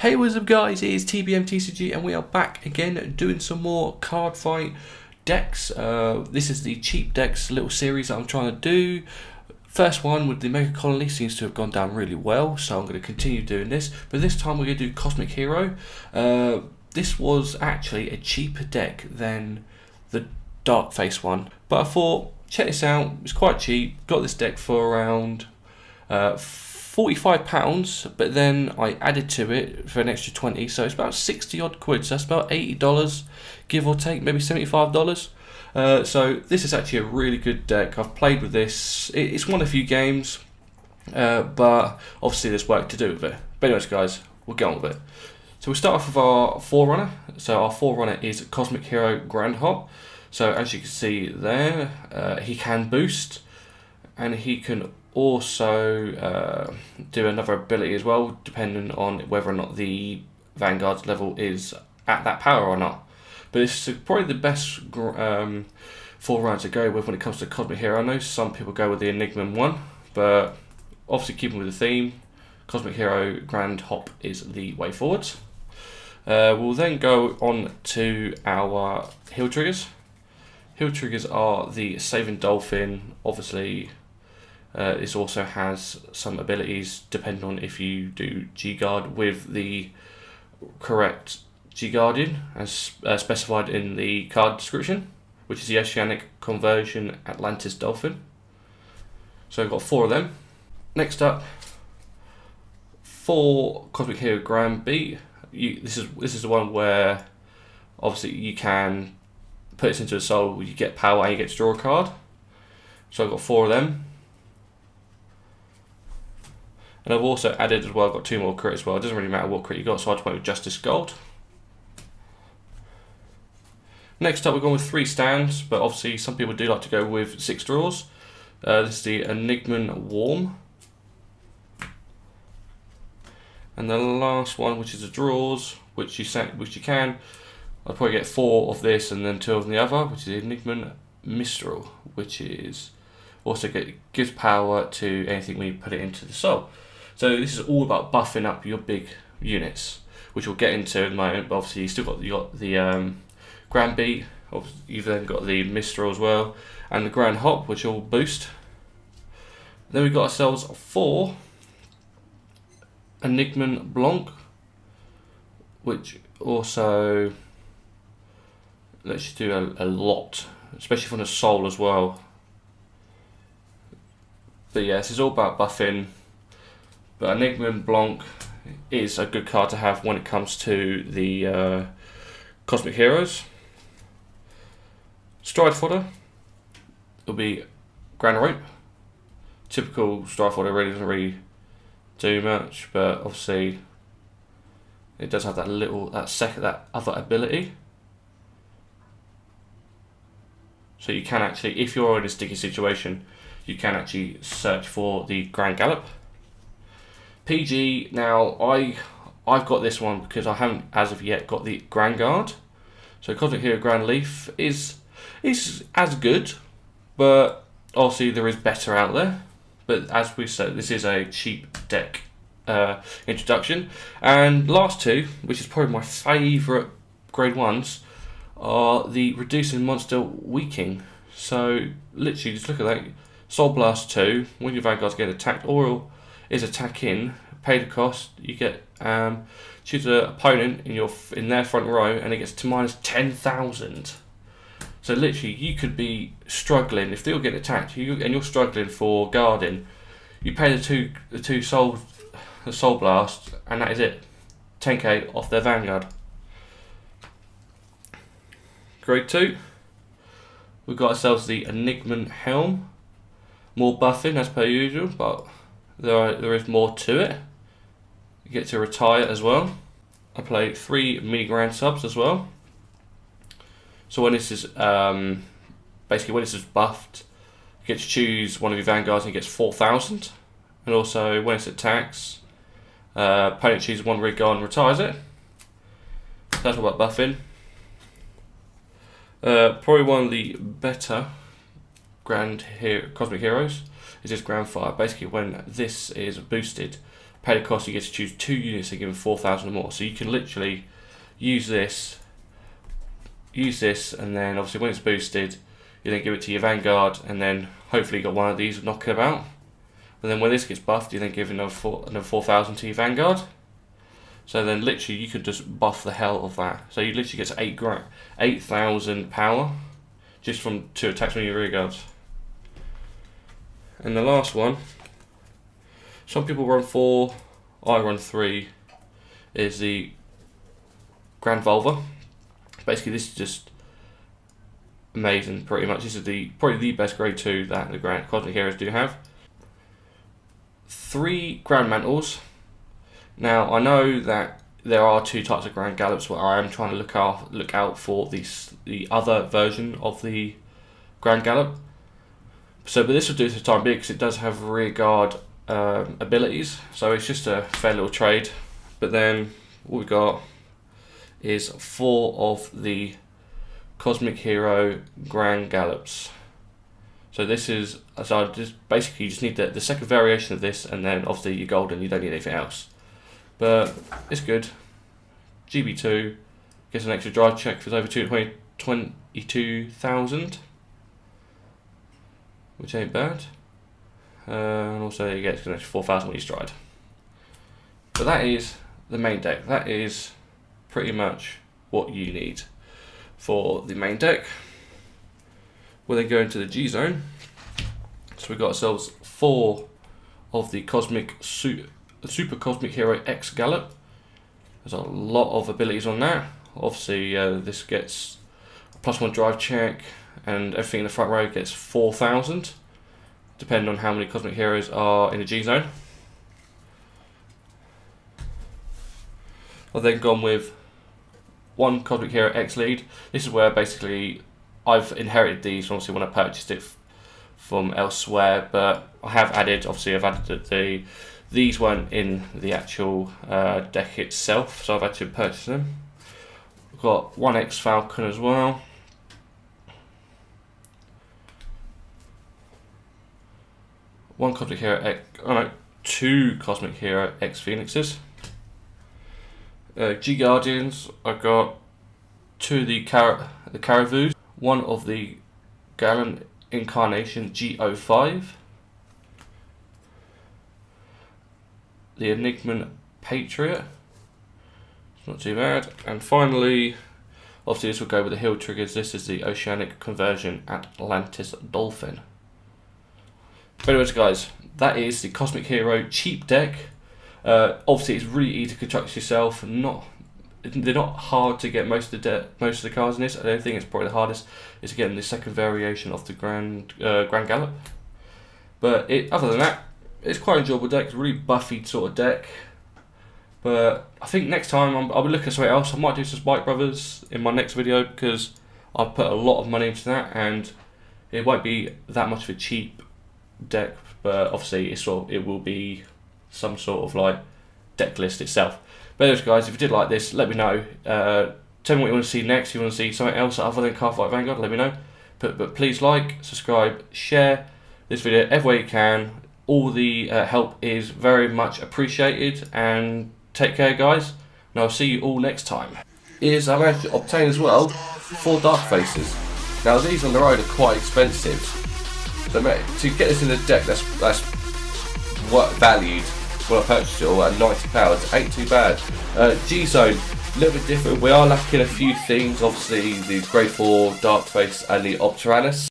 Hey, what's up guys, it is TBMTCG and we are back again doing some more card fight decks. This is the cheap decks little series that I'm trying to do. First one with the Mega Colony seems to have gone down really well, so I'm going to continue doing this. But this time we're going to do Cosmic Hero. This was actually a cheaper deck than the Dark Face one. But I thought, check this out, it's quite cheap. Got this deck for around £45, but then I added to it for an extra 20, so it's about 60 odd quid, so that's about $80 give or take, maybe $75. So this is actually a really good deck. I've played with this, it's won a few games, but obviously there's work to do with it. But anyways guys, we'll get on with it. So we'll start off with our Forerunner. So our Forerunner is Cosmic Hero Grand Hop. So as you can see there, he can boost, and he can also do another ability as well, depending on whether or not the Vanguard's level is at that power or not. But this is probably the best Forerunner to go with when it comes to Cosmic Hero. I know some people go with the Enigma one, but obviously keeping with the theme, Cosmic Hero Grand Hop is the way forward. We'll then go on to our heal triggers. Heal triggers are the Saving Dolphin, obviously. This also has some abilities depending on if you do G-Guard with the correct G-Guardian as specified in the card description, which is the Oceanic Conversion Atlantis Dolphin. So I've got 4 of them. Next up, for Cosmic Hero Grand B, this is the one where obviously you can put this into a soul, you get power and you get to draw a card. So I've got 4 of them. And I've also added as well, I've got 2 more crit as well. It doesn't really matter what crit you got, so I just went with Justice Gold. Next up, we're going with 3 stands, but obviously some people do like to go with 6 draws. This is the Enigma Warm. And the last one, which is the draws, which you can. I'll probably get 4 of this and then 2 of the other, which is the Enigma Mistral, which is also gives power to anything when you put it into the soul. So this is all about buffing up your big units, which we'll get into in a moment. But obviously you got the Grand B, you've then got the Mistral as well, and the Grand Hop, which will boost. Then we've got ourselves 4 Enigma Blanc, which also lets you do a lot, especially from the soul as well. But yeah, this is all about buffing. But Enigma Blanc is a good card to have when it comes to the Cosmic Heroes. Stride Fodder will be Grand Rope. Typical Stride Fodder really doesn't really do much, but obviously it does have that other ability. So you can actually, if you're in a sticky situation, you can actually search for the Grand Gallop. PG, now I've got this one because I haven't as of yet got the Grand Guard. So Cosmic Hero Grand Leaf is as good, but obviously there is better out there. But as we said, this is a cheap deck introduction. And last 2, which is probably my favourite grade 1s, are the Reducing Monster Weakening. So literally just look at that. Soul Blast 2, when your Vanguards get attacked or is attacking, pay the cost, you get choose an opponent in their front row and it gets to minus 10,000. So literally you could be struggling, if they're getting attacked and you're struggling for guarding, you pay the two Soul Blast and that is it. 10k off their Vanguard. Grade 2, we've got ourselves the Enigma Helm. More buffing as per usual, but there is more to it. You get to retire as well. I play 3 mini grand subs as well. So when this is basically when this is buffed, you get to choose one of your Vanguards and it gets 4,000. And also when it attacks, opponent chooses one rig guard and retires it. So that's all about buffing. Probably one of the better Cosmic Heroes is this Grand Fire. Basically when this is boosted, pay the cost, you get to choose 2 units and give them 4,000 or more. So you can literally use this, and then obviously when it's boosted, you then give it to your Vanguard, and then hopefully you got one of these knocking about. And then when this gets buffed, you then give another 4,000 to your Vanguard. So then literally you could just buff the hell of that. So you literally get to 8,000 power just from 2 attacks from your rear guards. And the last one, some people run 4, I run 3, is the Grand Volva. Basically this is just amazing pretty much. This is probably the best grade 2 that the Grand Cosmic Heroes do have. 3 Grand Mantles. Now I know that there are 2 types of Grand Gallops, but I am trying to look out for the other version of the Grand Gallop. So, but this will do for the time being because it does have rear guard abilities. So it's just a fair little trade. But then what we got is 4 of the Cosmic Hero Grand Gallops. So this is, so I just need the second variation of this, and then obviously you're golden, you don't need anything else. But it's good. GB2 gets an extra drive check for over 22,000, which ain't bad. And also you get an extra 4,000 when you stride. But that is the main deck. That is pretty much what you need for the main deck. We'll then go into the G zone. So we've got ourselves 4 of the Super Cosmic Hero X Gallop. There's a lot of abilities on that. Obviously this gets a +1 drive check, and everything in the front row gets 4,000, depending on how many Cosmic Heroes are in the G zone. I've then gone with 1 Cosmic Hero X Lead. This is where basically I've inherited these obviously when I purchased it from elsewhere, but I have added, obviously I've added these weren't in the actual deck itself, so I've had to purchase them. We've got 1 X Falcon as well. One Cosmic Hero X, oh no, 2 Cosmic Hero X Phoenixes. G Guardians, I've got 2 of the Caravus, 1 of the Gallon Incarnation G05, the Enigman Patriot, it's not too bad, and finally, obviously this will go with the heal triggers, this is the Oceanic Conversion Atlantis Dolphin. But anyways guys, that is the Cosmic Hero cheap deck. Obviously it's really easy to construct yourself, they're not hard to get most of the cards in this. I don't think it's probably the hardest is getting the second variation of the Grand Gallop. But other than that, it's quite an enjoyable deck. It's a really buffy sort of deck. But I think next time I'll be looking at something else. I might do some Spike Brothers in my next video because I've put a lot of money into that, and it won't be that much of a cheap deck. But obviously it will be some sort of like deck list itself. But anyways guys, if you did like this, let me know. Tell me what you want to see next. If you want to see something else other than Cardfight Vanguard, let me know. But please like, subscribe, share this video everywhere you can. All the help is very much appreciated, and take care guys, and I'll see you all next time. I managed to obtain as well 4 Dark Faces. Now these on their own are quite expensive, so to get this in the deck, that's what valued when I purchased it all at £90. Ain't too bad. G Zone, a little bit different. We are lacking a few things, obviously the grade 4 Dark Face and the Opteranus.